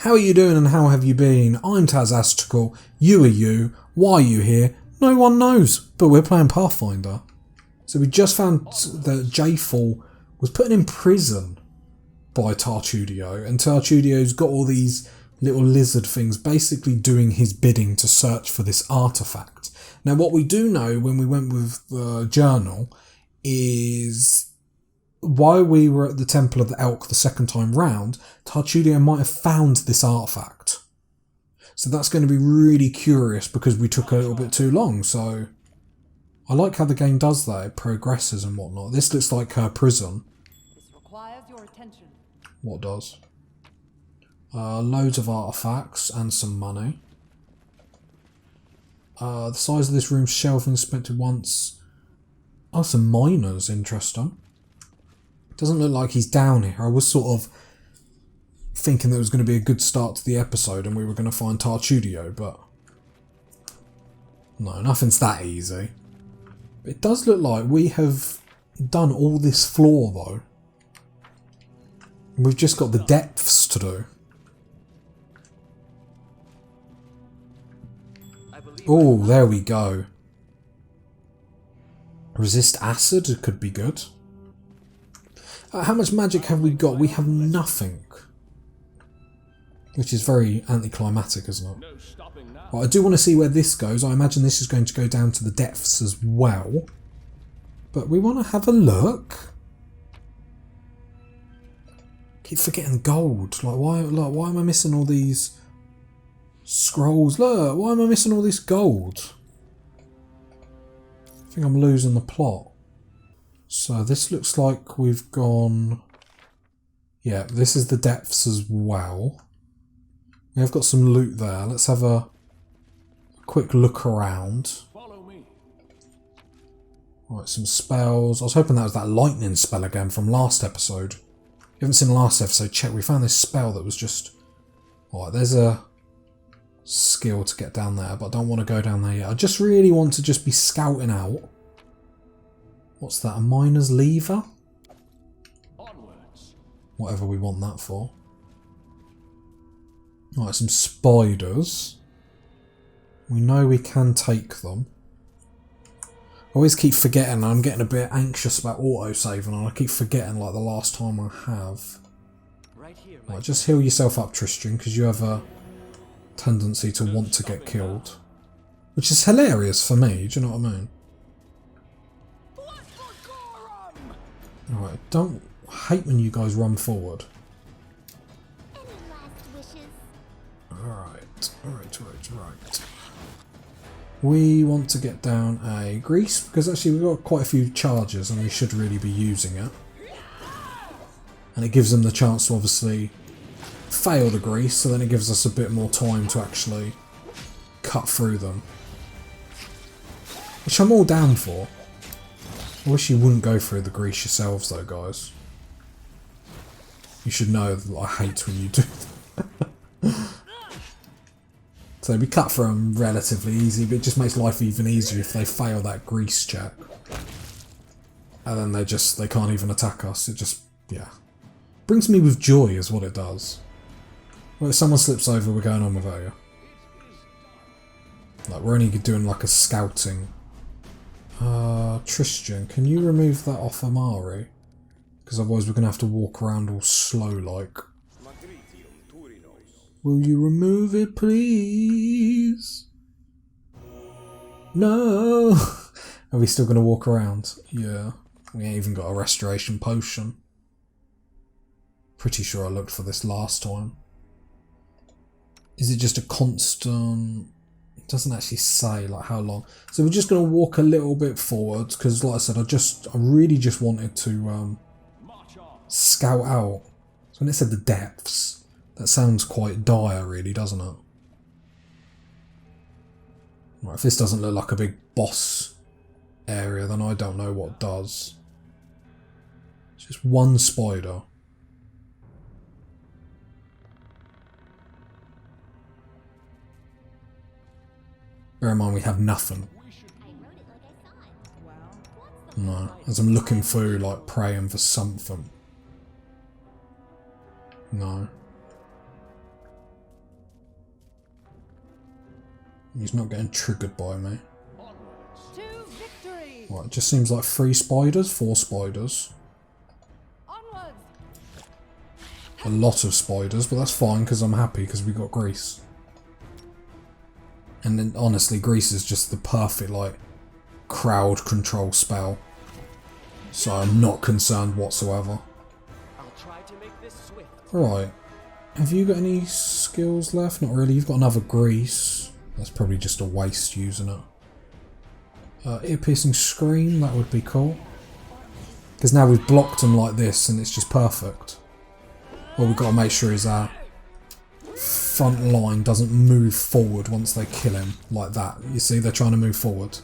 How are you doing and how have you been? I'm Tazastical, you are you, why are you here? No one knows, but we're playing Pathfinder. So we just found that Jayfall was put in prison by Tartudio, and Tartudio's got all these little lizard things basically doing his bidding to search for this artifact. Now what we do know when we went with the journal is while we were at the Temple of the Elk the second time round, Tartudio might have found this artifact. So that's going to be really curious because we took a little bit too long. So I like how the game does that. It progresses and whatnot. This looks like her prison. This requires your attention. What does? Loads of artifacts and some money. The size of this room's shelving inspected once. Oh, some miners. Interesting. Doesn't look like he's down here. I was sort of thinking there was going to be a good start to the episode and we were going to find Tartudio, but no, nothing's that easy. It does look like we have done all this floor though. We've just got the depths to do. Oh, there we go. Resist acid could be good. How much magic have we got? We have nothing. Which is very anticlimactic, isn't it? Well, I do want to see where this goes. I imagine this is going to go down to the depths as well. But we want to have a look. Keep forgetting gold. Like why am I missing all these scrolls? Look, why am I missing all this gold? I think I'm losing the plot. So this looks like we've gone... Yeah, this is the depths as well. We have got some loot there. Let's have a quick look around. Right, some spells. I was hoping that was that lightning spell again from last episode. If you haven't seen the last episode, check. We found this spell that was just... Alright, there's a skill to get down there, but I don't want to go down there yet. I just really want to just be scouting out. What's that? A miner's lever? Onwards. Whatever we want that for. Alright, some spiders. We know we can take them. I always keep forgetting. I'm getting a bit anxious about autosaving and I keep forgetting like the last time I have. Right, just heal yourself up, Tristan, because you have a tendency to want to get killed. Which is hilarious for me, do you know what I mean? Alright, don't hate when you guys run forward. Alright. We want to get down a grease because actually we've got quite a few charges and we should really be using it. And it gives them the chance to obviously fail the grease, so then it gives us a bit more time to actually cut through them. Which I'm all down for. I wish you wouldn't go through the grease yourselves though, guys. You should know that I hate when you do that. So we cut through them relatively easy, but it just makes life even easier if they fail that grease check. And then they can't even attack us. It just, yeah. Brings me with joy is what it does. Well, if someone slips over, we're going on without you. Like, we're only doing like a scouting. Tristan, can you remove that off Amari? Because otherwise we're going to have to walk around all slow like. Will you remove it, please? No! Are we still going to walk around? Yeah. We ain't even got a restoration potion. Pretty sure I looked for this last time. Is it just a constant... It doesn't actually say like how long. So we're just going to walk a little bit forward because like I said, I really just wanted to scout out. So when it said the depths, that sounds quite dire really, doesn't it? Right, if this doesn't look like a big boss area, then I don't know what does. It's just one spider. Bear in mind we have nothing. No, as I'm looking through, like praying for something. No. He's not getting triggered by me. To victory. Right, it just seems like 3 spiders, 4 spiders. Onwards. A lot of spiders, but that's fine because I'm happy because we got grease. And then honestly, grease is just the perfect like crowd control spell. So I'm not concerned whatsoever. I'll try to make this swift. Right. Have you got any skills left? Not really. You've got another grease. That's probably just a waste using it. Ear-piercing scream, that would be cool. Because now we've blocked him like this and it's just perfect. Well, we've got to make sure his front line doesn't move forward once they kill him like that. You see, they're trying to move forward.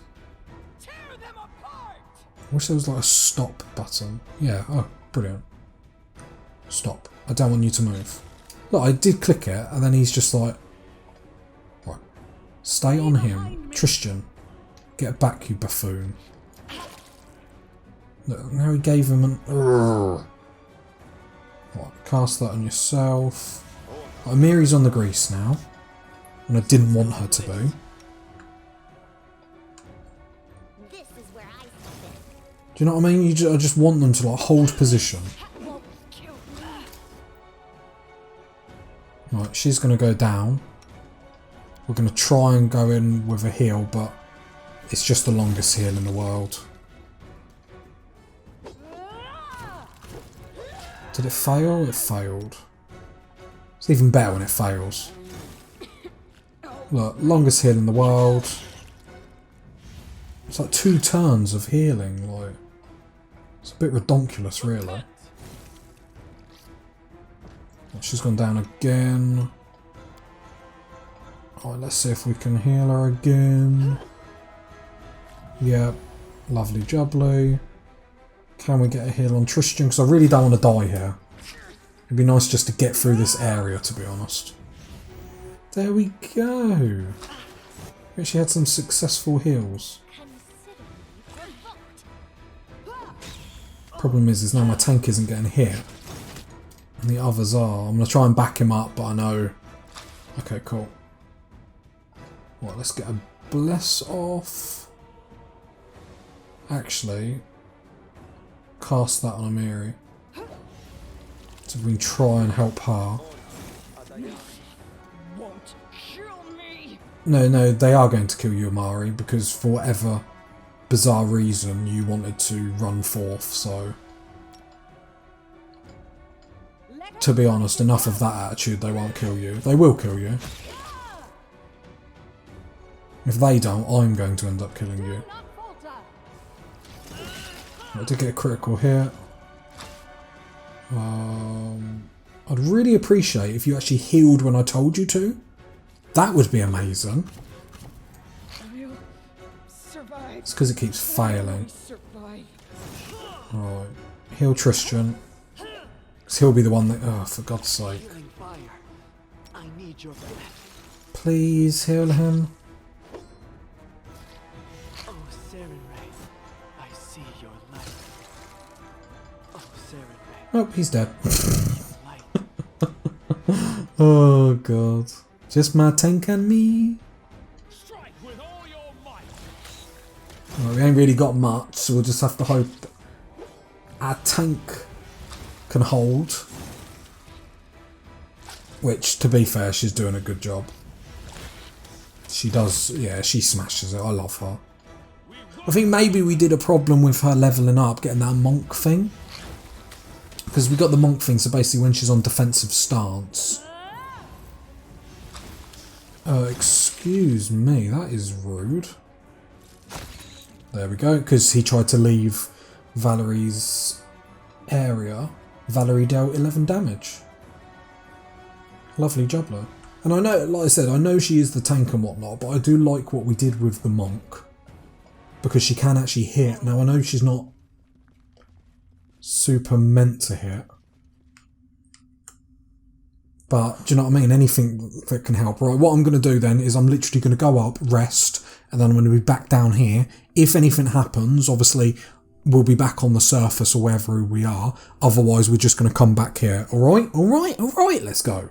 Tear them apart. I wish there was like a stop button. Yeah, oh, brilliant. Stop. I don't want you to move. Look, I did click it and then he's just like... Right. Stay on him. Tristan. Get back, you buffoon. Look, now he gave him an... Right, cast that on yourself. Amiri's on the grease now. And I didn't want her to be. This is where I step Do you know what I mean? I just want them to like hold position. Right, she's going to go down. We're going to try and go in with a heal, but it's just the longest heal in the world. Did it fail? It failed. It's even better when it fails. Look, longest heal in the world. It's like 2 turns of healing. Like, it's a bit redonkulous, really. She's gone down again. Alright, let's see if we can heal her again. Yep, lovely jubbly. Can we get a heal on Tristan? Because I really don't want to die here. It'd be nice just to get through this area, to be honest. There we go. We actually had some successful heals. Problem is now my tank isn't getting hit. And the others are. I'm going to try and back him up, but I know... Okay, cool. Right, let's get a bless off. Actually, cast that on Amari. So we can try and help her. Won't kill me. No, they are going to kill you, Amari, because for whatever bizarre reason you wanted to run forth, so... To be honest, enough of that attitude, they won't kill you. They will kill you. If they don't, I'm going to end up killing you. I did get a critical hit. I'd really appreciate if you actually healed when I told you to. That would be amazing. We'll survive. It's because it keeps failing. Survive. Alright. Heal Tristan. Because he'll be the one that... Oh, for God's sake. Healing fire. I need your breath. Please heal him. Oh, Serenray, I see your light. Oh, Serenray, Oh, he's dead. light. Oh, God. Just my tank and me. Strike with all your might. Well, we ain't really got much, so we'll just have to hope our tank can hold. Which, to be fair, she's doing a good job. She does, yeah, she smashes it. I love her. I think maybe we did a problem with her levelling up, getting that monk thing. Because we got the monk thing, so basically when she's on defensive stance. Excuse me, that is rude. There we go, because he tried to leave Valerie's area. Valerie dealt 11 damage. Lovely job, though. And I know, like I said, I know she is the tank and whatnot, but I do like what we did with the monk. Because she can actually hit. Now, I know she's not super meant to hit. But, do you know what I mean? Anything that can help. Right, what I'm going to do then is I'm literally going to go up, rest, and then I'm going to be back down here. If anything happens, obviously, we'll be back on the surface or wherever we are. Otherwise, we're just going to come back here. Alright, alright, alright, let's go.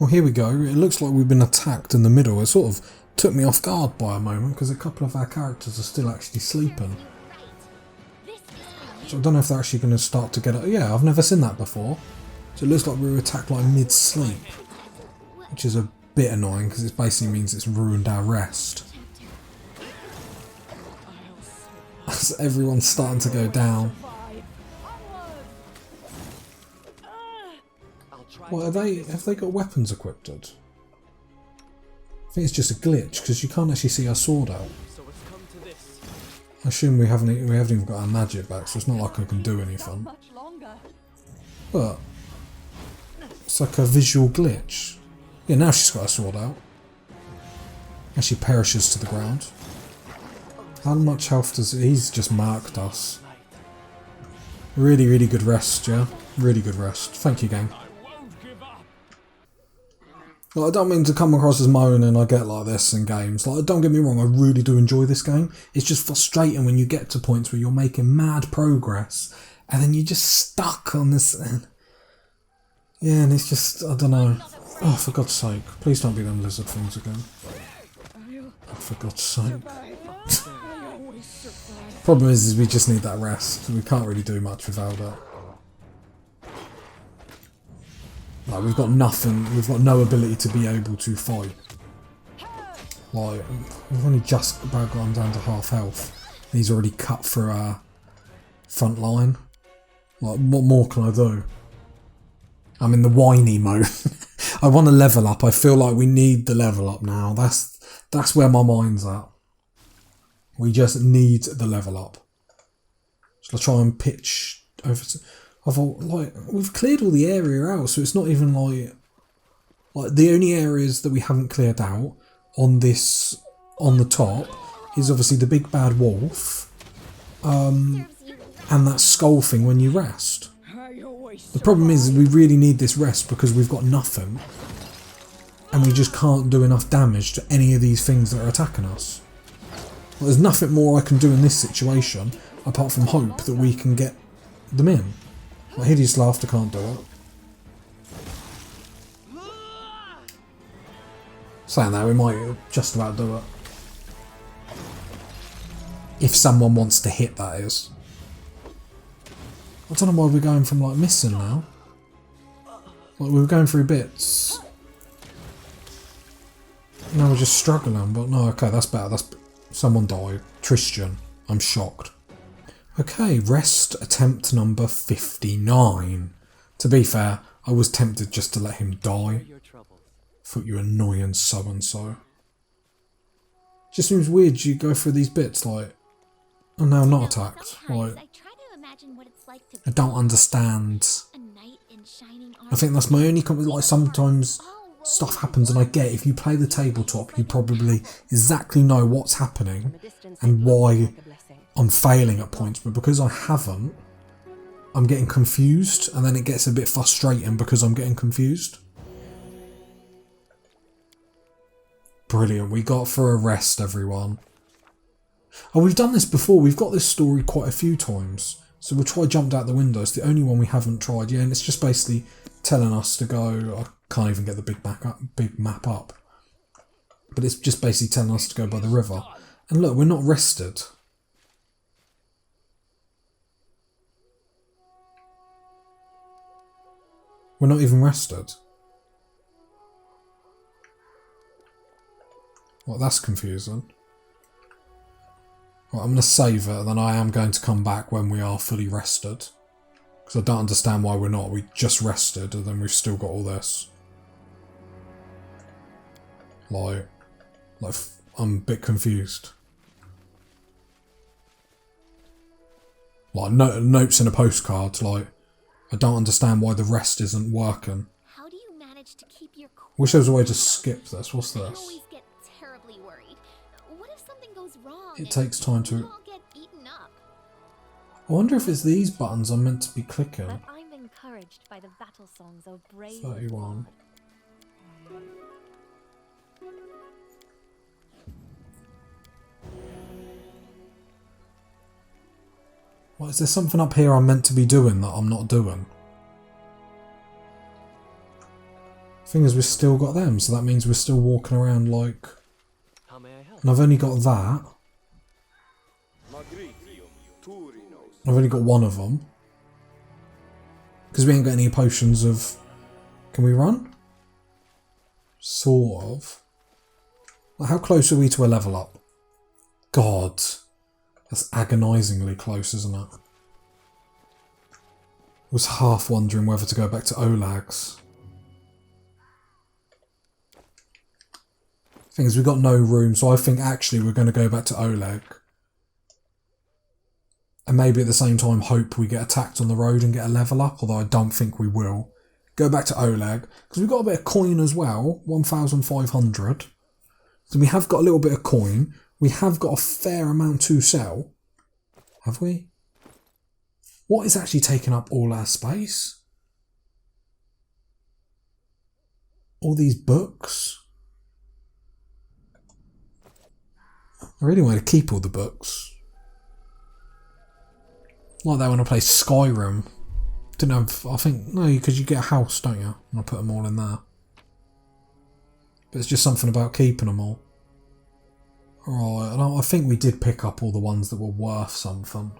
Well, here we go. It looks like we've been attacked in the middle. It sort of took me off guard by a moment because a couple of our characters are still actually sleeping. So I don't know if they're actually going to start to get it. Yeah, I've never seen that before. So it looks like we were attacked like mid-sleep, which is a bit annoying because it basically means it's ruined our rest. As everyone's starting to go down. What are they? Have they got weapons equipped? I think it's just a glitch because you can't actually see our sword out. I assume we haven't even got our magic back, so it's not like I can do anything. But it's like a visual glitch. Yeah, now she's got her sword out. And she perishes to the ground. How much health does he's just marked us? Really, really good rest, yeah? Really good rest. Thank you, game. Like, I don't mean to come across as moaning. I get like this in games. Like, don't get me wrong, I really do enjoy this game. It's just frustrating when you get to points where you're making mad progress and then you're just stuck on this. Yeah, and it's just, I don't know. Oh, for God's sake. Please don't be them lizard things again. Oh, for God's sake. Problem is we just need that rest. We can't really do much without it. Like, we've got nothing, we've got no ability to be able to fight. Like, we've only just about gone down to half health. And he's already cut through our front line. Like, what more can I do? I'm in the whiny mode. I want to level up. I feel like we need the level up now. That's where my mind's at. We just need the level up. Shall I try and pitch over to... like, we've cleared all the area out, so it's not even like the only areas that we haven't cleared out on the top is obviously the big bad wolf, and that skull thing when you rest. The problem is we really need this rest because we've got nothing, and we just can't do enough damage to any of these things that are attacking us. Well, there's nothing more I can do in this situation apart from hope that we can get them in. Like, Hideous Laughter can't do it. Saying that, we might just about do it. If someone wants to hit, that is. I don't know why we're going from like missing now. Like, we were going through bits. Now we're just struggling, but no, okay, that's better. Someone died. Tristan. I'm shocked. Okay, rest attempt number 59. To be fair, I was tempted just to let him die. Thought you annoying so-and-so. Just seems weird you go through these bits like... Oh, now not attacked. Like, I don't understand. I think that's my only comment. Like, sometimes stuff happens and I get if you play the tabletop, you probably exactly know what's happening and why I'm failing at points, but because I haven't, I'm getting confused, and then it gets a bit frustrating because I'm getting confused. Brilliant, we got for a rest, everyone. Oh, we've done this before, we've got this story quite a few times, so we'll try Jumped Out the Window. It's the only one we haven't tried yet, and it's just basically telling us to go... I can't even get the big map up. But it's just basically telling us to go by the river. And look, we're not rested. We're not even rested. Well, that's confusing. Right, I'm going to save it, and then I am going to come back when we are fully rested. Because I don't understand why we're not. We just rested, and then we've still got all this. Like I'm a bit confused. Like, notes in a postcard, like... I don't understand why the rest isn't working. How do you manage to keep your cool? Wish there was a way to skip this. What's I this? always get terribly worried. What if something goes wrong? It takes time to... You all get eaten up. I wonder if it's these buttons I'm meant to be clicking. But I'm encouraged by the battle songs of brave 31. What, is there something up here I'm meant to be doing that I'm not doing? Thing is, we've still got them, so that means we're still walking around like... How may I help? And I've only got that. I've only got one of them. Because we ain't got any potions of... Can we run? Sort of. Like, how close are we to a level up? God. That's agonisingly close, isn't it? Was half wondering whether to go back to Olax. Thing is, we've got no room, so I think actually we're going to go back to Oleg. And maybe at the same time hope we get attacked on the road and get a level up, although I don't think we will. Go back to Oleg, because we've got a bit of coin as well, 1,500. So we have got a little bit of coin. We have got a fair amount to sell. Have we? What is actually taking up all our space? All these books? I really want to keep all the books. Like that when I play Skyrim. Didn't have, I think, no, because you get a house, don't you? And I put them all in there. But it's just something about keeping them all. Right, and I think we did pick up all the ones that were worth something.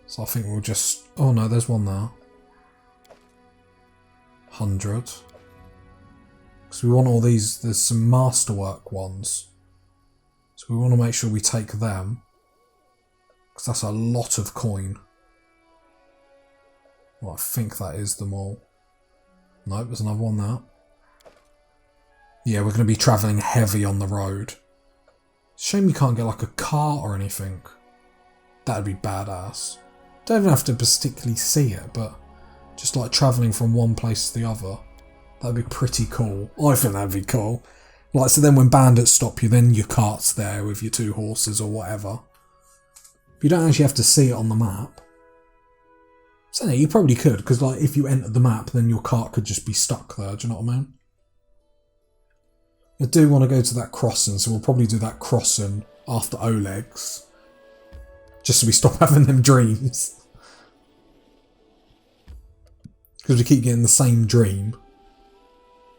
So I think we'll just, oh no, there's one there. 100. Because we want all these, there's some masterwork ones. So we want to make sure we take them. Because that's a lot of coin. Well, I think that is them all. Nope, there's another one there. Yeah, we're going to be travelling heavy on the road. Shame you can't get like a car or anything. That'd be badass. Don't even have to particularly see it, but just like travelling from one place to the other. That'd be pretty cool. I think that'd be cool. Like, so then when bandits stop you, then your cart's there with your 2 horses or whatever. You don't actually have to see it on the map. So yeah, you probably could, because like if you entered the map, then your cart could just be stuck there, do you know what I mean? I do want to go to that crossing, so we'll probably do that crossing after Oleg's. Just so we stop having them dreams. Because we keep getting the same dream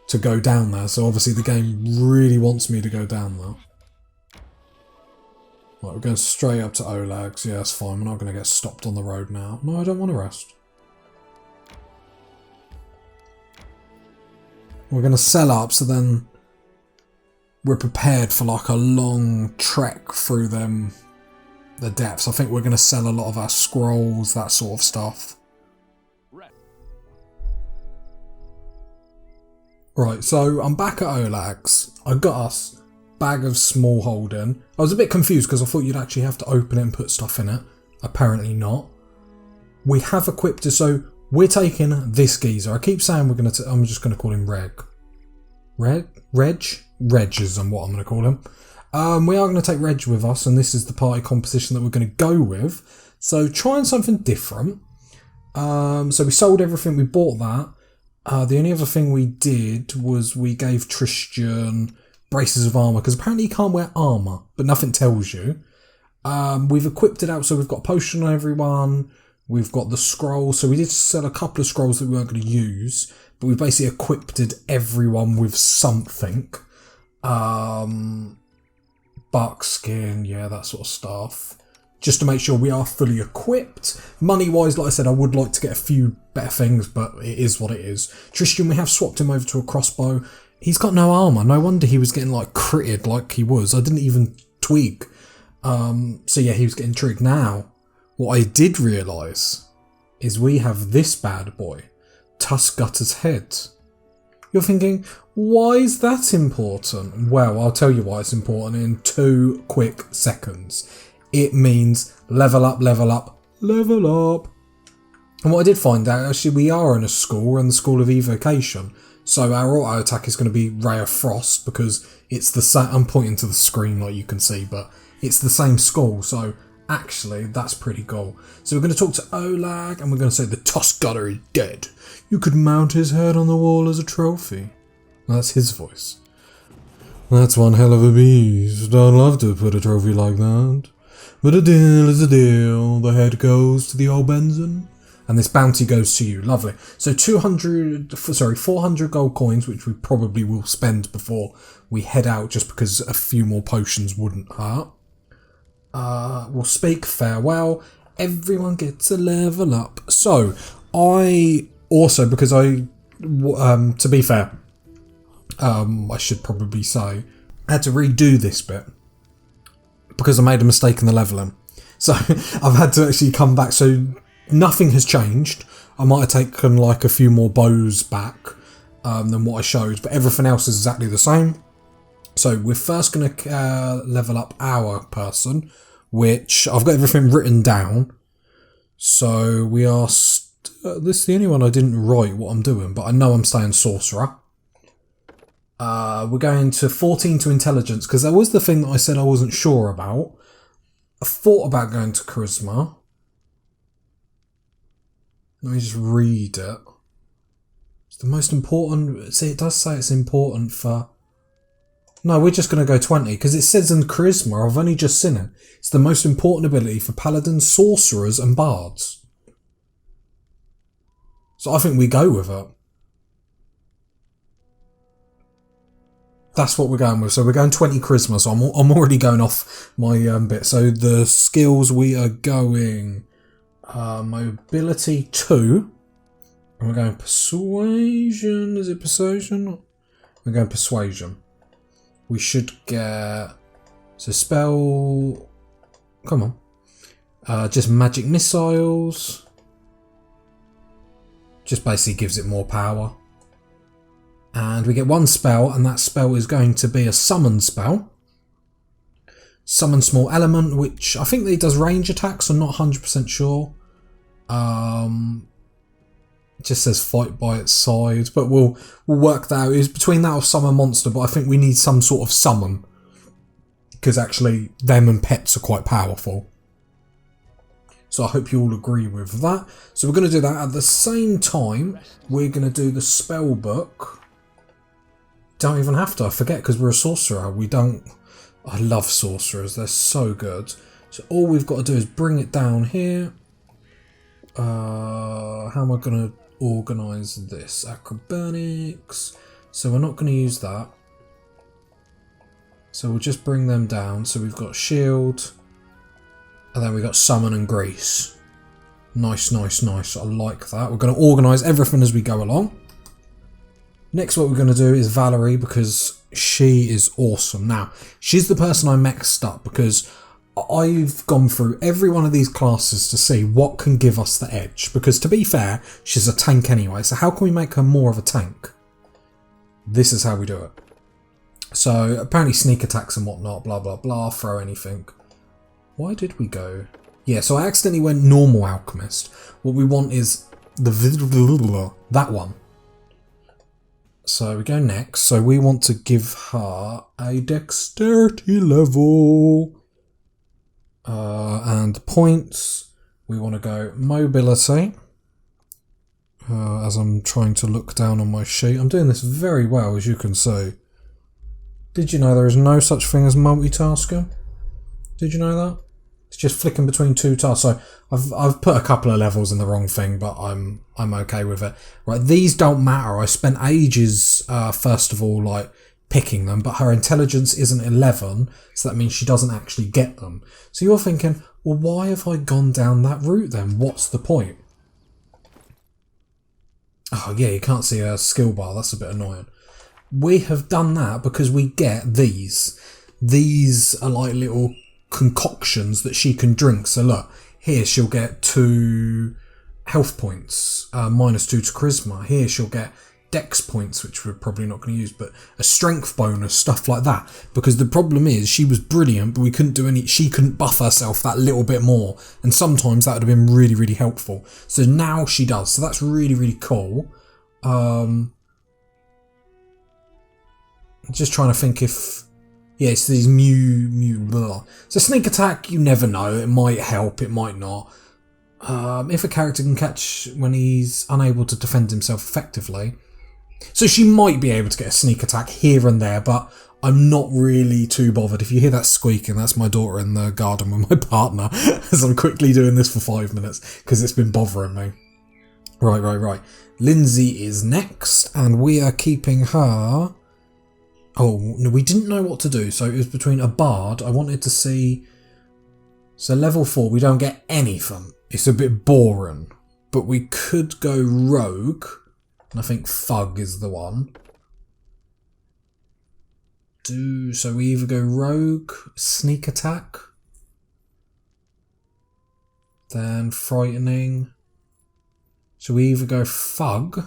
to go down there, so obviously the game really wants me to go down there. Right, we're going straight up to Olax. Yeah, that's fine. We're not going to get stopped on the road now. No, I don't want to rest. We're going to sell up, so then we're prepared for like a long trek through the depths. I think we're going to sell a lot of our scrolls, that sort of stuff. Right, so I'm back at Olax. I got us bag of small holding. I was a bit confused because I thought you'd actually have to open it and put stuff in it. Apparently not. We have equipped it, so we're taking this geezer. I keep saying we're going to, I'm just going to call him Reg is what I'm going to call him. We are going to take Reg with us, and this is the party composition that we're going to go with. So trying something different. So we sold everything, we bought that. The only other thing we did was we gave Tristan braces of armour, because apparently he can't wear armour, but nothing tells you. We've equipped it out, so we've got a potion on everyone, we've got the scroll, so we did sell a couple of scrolls that we weren't going to use, but we basically equipped everyone with something. Buckskin, yeah, that sort of stuff. Just to make sure we are fully equipped. Money-wise, like I said, I would like to get a few better things, but it is what it is. Tristan, we have swapped him over to a crossbow. He's got no armour. No wonder he was getting like critted like he was. I didn't even twig. So yeah, he was getting trigged. Now, what I did realise is we have this bad boy, Tuskgutter's head. You're thinking, why is that important? Well, I'll tell you why it's important in 2 quick seconds. It means level up, level up, level up. And what I did find out, actually, we are in a school, we're in the School of Evocation. So our auto attack is going to be Ray of Frost, because it's the same. I'm pointing to the screen like you can see, but it's the same school. So actually, that's pretty cool. So we're going to talk to Oleg, and we're going to say the Tuskgutter is dead. You could mount his head on the wall as a trophy. That's his voice. That's one hell of a beast. I'd love to put a trophy like that. But a deal is a deal. The head goes to the old Benson, And this bounty goes to you. Lovely. So 400 gold coins, which we probably will spend before we head out, just because a few more potions wouldn't hurt. We'll speak farewell. Everyone gets a level up. So I also, because to be fair, I should probably say, I had to redo this bit because I made a mistake in the leveling. So I've had to actually come back. So nothing has changed. I might have taken like a few more bows back than what I showed, but everything else is exactly the same. So we're first going to level up our person, which I've got everything written down. So we are... this is the only one I didn't write what I'm doing, but I know I'm staying Sorcerer. We're going to 14 to Intelligence, because that was the thing that I said I wasn't sure about. I thought about going to Charisma. Let me just read it. It's the most important... See, it does say it's important for... No, we're just going to go 20, because it says in Charisma, I've only just seen it. It's the most important ability for Paladins, Sorcerers and Bards. So I think we go with it. That's what we're going with. So we're going 20 Charisma, so I'm already going off my bit. So the skills we are going... Mobility 2. And we're going Persuasion. Is it Persuasion? We're going Persuasion. We should get... So spell... Come on. Just magic missiles. Just basically gives it more power. And we get one spell, and that spell is going to be a summon spell. Summon small element, which I think that it does range attacks. I'm not 100% sure. It just says fight by its side, but we'll work that out. It's between that or summon monster, but I think we need some sort of summon, because actually them and pets are quite powerful. So I hope you all agree with that. So we're going to do that. At the same time, we're going to do the spell book. Don't even have to, I forget, because we're a sorcerer. We don't... I love sorcerers, they're so good. So all we've got to do is bring it down here. How am I going to organise this? Acrobatics. So we're not going to use that. So we'll just bring them down. So we've got shield. And then we've got summon and grease. Nice, nice, nice. I like that. We're going to organise everything as we go along. Next, what we're going to do is Valerie, because she is awesome. Now, she's the person I mixed up, because I've gone through every one of these classes to see what can give us the edge. Because to be fair, she's a tank anyway, so how can we make her more of a tank? This is how we do it. So, apparently sneak attacks and whatnot, blah, blah, blah, throw anything. Why did we go? Yeah, so I accidentally went normal alchemist. What we want is that one. So we go next. So we want to give her a dexterity level. And points. We want to go mobility. As I'm trying to look down on my sheet. I'm doing this very well, as you can see. Did you know there is no such thing as multitasking? Did you know that? It's just flicking between two tasks. So I've put a couple of levels in the wrong thing, but I'm okay with it. Right, these don't matter. I spent ages first of all like picking them, but her intelligence isn't 11, so that means she doesn't actually get them. So you're thinking, well, why have I gone down that route then? What's the point? Oh yeah, you can't see a skill bar. That's a bit annoying. We have done that because we get these. These are like little concoctions that she can drink. So look, here she'll get 2 health points, -2 to charisma. Here she'll get dex points, which we're probably not going to use, but a strength bonus, stuff like that. Because the problem is she was brilliant, but we couldn't do any, she couldn't buff herself that little bit more, and sometimes that would have been really, really helpful. So now she does, so that's really, really cool. Just trying to think if... Yeah, it's these blah. So sneak attack, you never know. It might help, it might not. If a character can catch when he's unable to defend himself effectively. So she might be able to get a sneak attack here and there, but I'm not really too bothered. If you hear that squeaking, that's my daughter in the garden with my partner, as I'm quickly doing this for 5 minutes, because it's been bothering me. Right. Lindsay is next, and we are keeping her. Oh, no, we didn't know what to do, so it was between a bard. I wanted to see. So level 4, we don't get anything. It's a bit boring, but we could go rogue, and I think thug is the one. So we either go rogue, sneak attack, then frightening. So we either go thug,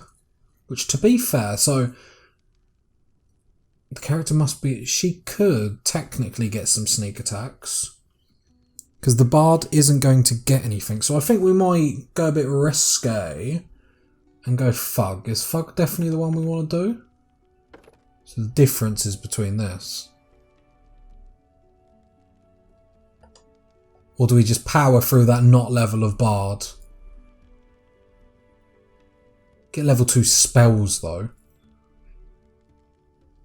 which to be fair, so the character must be, she could technically get some sneak attacks because the bard isn't going to get anything. So I think we might go a bit risque and go thug. Is thug definitely the one we want to do? So the difference is between this. Or do we just power through that not level of bard? Get level 2 spells though.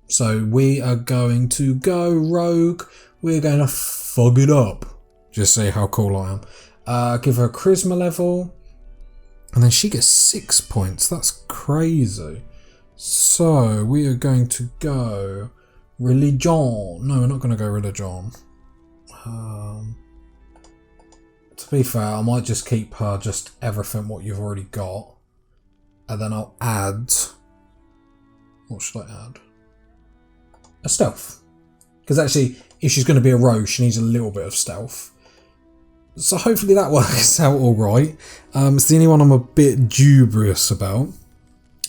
So we are going to go rogue. We're going to fog it up. Just see how cool I am. Give her a charisma level. And then she gets 6 points. That's crazy. So we are going to go religion. No, we're not going to go religion. To be fair, I might just keep her just everything what you've already got. And then I'll add... What should I add? A stealth. Because actually, if she's going to be a rogue, she needs a little bit of stealth. So hopefully that works out alright. It's the only one I'm a bit dubious about.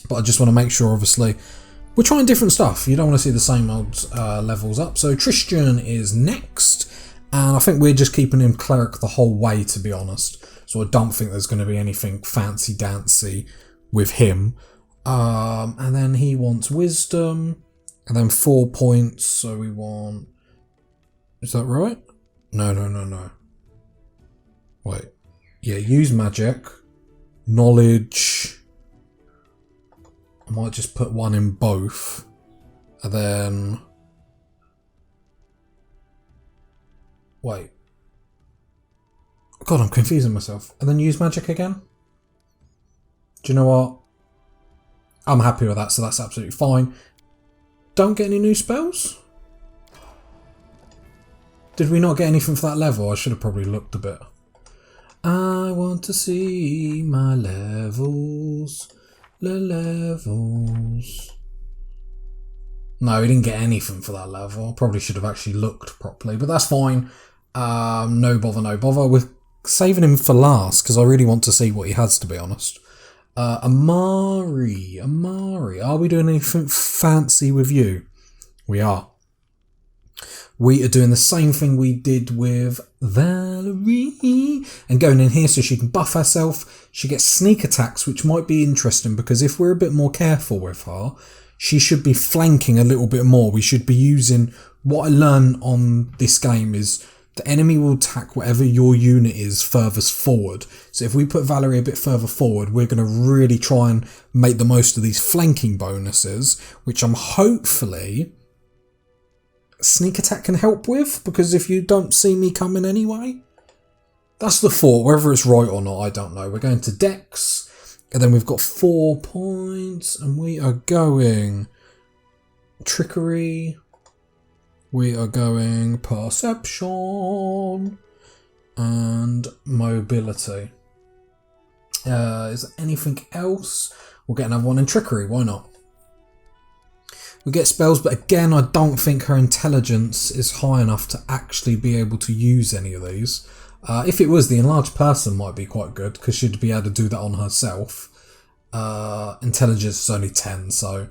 But I just want to make sure, obviously, we're trying different stuff. You don't want to see the same old levels up. So Tristan is next. And I think we're just keeping him cleric the whole way, to be honest. So I don't think there's going to be anything fancy-dancy with him. And then he wants wisdom. And then 4 points. So we want... Is that right? No. Wait. Yeah, use magic. Knowledge. I might just put one in both. And then... Wait. God, I'm confusing myself. And then use magic again? Do you know what? I'm happy with that, so that's absolutely fine. Don't get any new spells? Did we not get anything for that level? I should have probably looked a bit. I want to see my levels. Levels. No, we didn't get anything for that level. Probably should have actually looked properly, but that's fine. No bother. We're saving him for last because I really want to see what he has, to be honest. Amari. Are we doing anything fancy with you? We are. We are doing the same thing we did with Valerie and going in here so she can buff herself. She gets sneak attacks, which might be interesting because if we're a bit more careful with her, she should be flanking a little bit more. We should be using what I learned on this game is the enemy will attack whatever your unit is furthest forward. So if we put Valerie a bit further forward, we're going to really try and make the most of these flanking bonuses, which I'm hopefully... Sneak attack can help with, because if you don't see me coming anyway. That's the thought. Whether it's right or not, I don't know. We're going to Dex, and then we've got 4 points, and we are going Trickery. We are going Perception and Mobility. Is there anything else? We'll get another one in Trickery. Why not? We get spells, but again, I don't think her intelligence is high enough to actually be able to use any of these. If it was, the enlarged person might be quite good, because she'd be able to do that on herself. Intelligence is only 10, so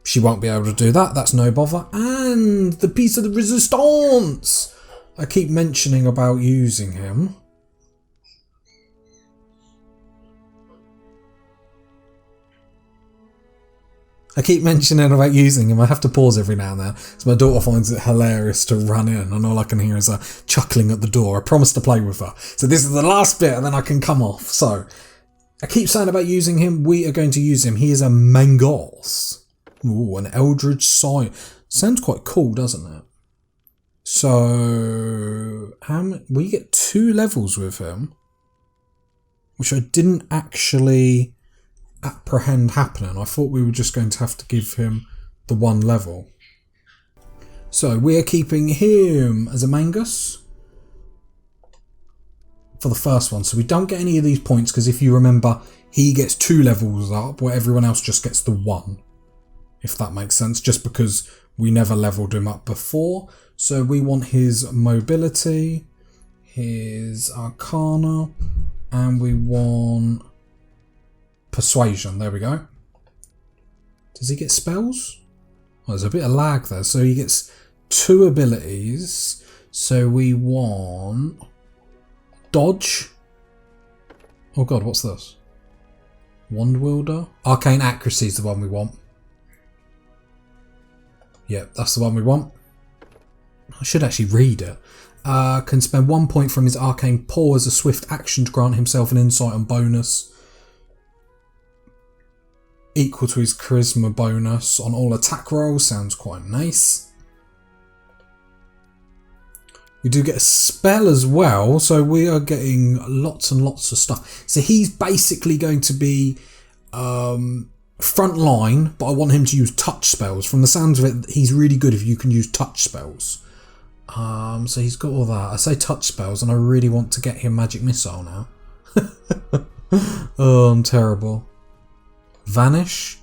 she won't be able to do that. That's no bother. And the piece of the resistance! I keep mentioning about using him. I keep mentioning about using him. I have to pause every now and then because my daughter finds it hilarious to run in and all I can hear is her chuckling at the door. I promised to play with her. So this is the last bit and then I can come off. So I keep saying about using him. We are going to use him. He is a Mangos. Ooh, an Eldritch Sire. Sounds quite cool, doesn't it? So we get 2 levels with him, which I didn't actually apprehend happening. I thought we were just going to have to give him the 1 level. So we're keeping him as a Mangus for the first one. So we don't get any of these points because if you remember, he gets 2 levels up where everyone else just gets the 1. If that makes sense, just because we never leveled him up before. So we want his mobility, his arcana, and we want persuasion. There we go. Does he get spells? Oh, there's a bit of lag there. So he gets 2 abilities. So we want dodge. Oh god, what's this? Wand wielder. Arcane accuracy is the one we want. Yep, that's the one we want. I should actually read it. Can spend 1 point from his arcane pool as a swift action to grant himself an insight and bonus equal to his charisma bonus on all attack rolls. Sounds quite nice. We do get a spell as well, so we are getting lots and lots of stuff. So he's basically going to be front line, but I want him to use touch spells. From the sounds of it, he's really good if you can use touch spells. So he's got all that. I say touch spells, and I really want to get him magic missile now. Oh, I'm terrible. Vanish.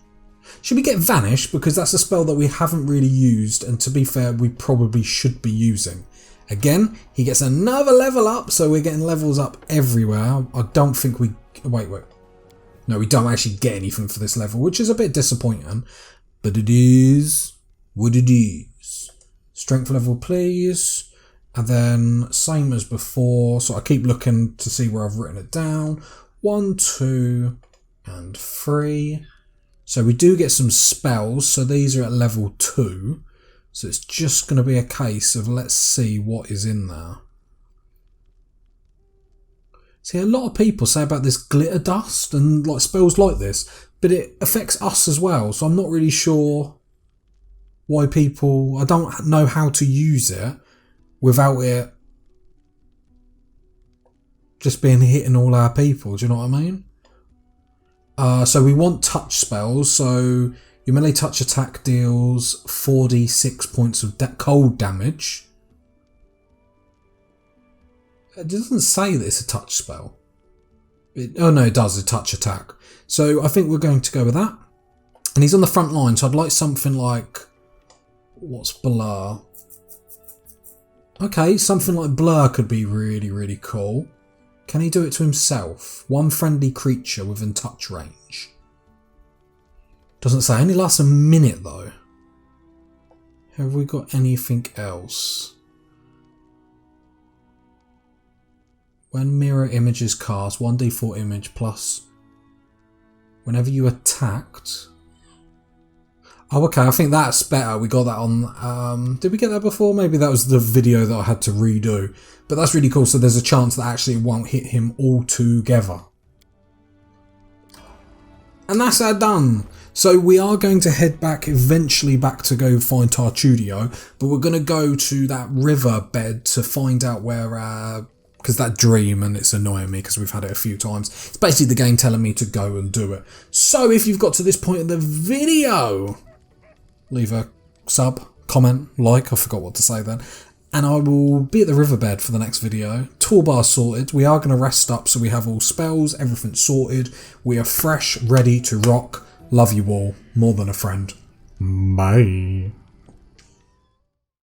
Should we get Vanish? Because that's a spell that we haven't really used, and to be fair, we probably should be using. Again, he gets another level up, so we're getting levels up everywhere. I don't think we... Wait. No, we don't actually get anything for this level, which is a bit disappointing. But it is what it is. Strength level, please. And then, same as before. So I keep looking to see where I've written it down. 1, 2, and 3. So we do get some spells. So these are at level 2. So it's just going to be a case of let's see what is in there. See, a lot of people say about this glitter dust and like spells like this, but it affects us as well. So I'm not really sure why people... I don't know how to use it without it just being hitting all our people. Do you know what I mean? So we want touch spells. So your melee touch attack deals 4d6 points of cold damage. It doesn't say that it's a touch spell. Oh no, it does, a touch attack. So I think we're going to go with that. And he's on the front line, so I'd like something like... What's Blur? Okay, something like Blur could be really, really cool. Can he do it to himself? 1 friendly creature within touch range. Doesn't say, only lasts a minute though. Have we got anything else? When mirror image is cast, 1d4 image plus whenever you attacked. Oh, okay, I think that's better. We got that on... did we get that before? Maybe that was the video that I had to redo. But that's really cool, so there's a chance that actually it won't hit him all together. And that's our done. So we are going to head back, eventually back to go find Tartudio, but we're going to go to that river bed to find out where... because that dream, and it's annoying me because we've had it a few times. It's basically the game telling me to go and do it. So if you've got to this point in the video, leave a sub, comment, like, I forgot what to say then. And I will be at the riverbed for the next video. Toolbar sorted. We are going to rest up so we have all spells, everything sorted. We are fresh, ready to rock. Love you all. More than a friend. Bye.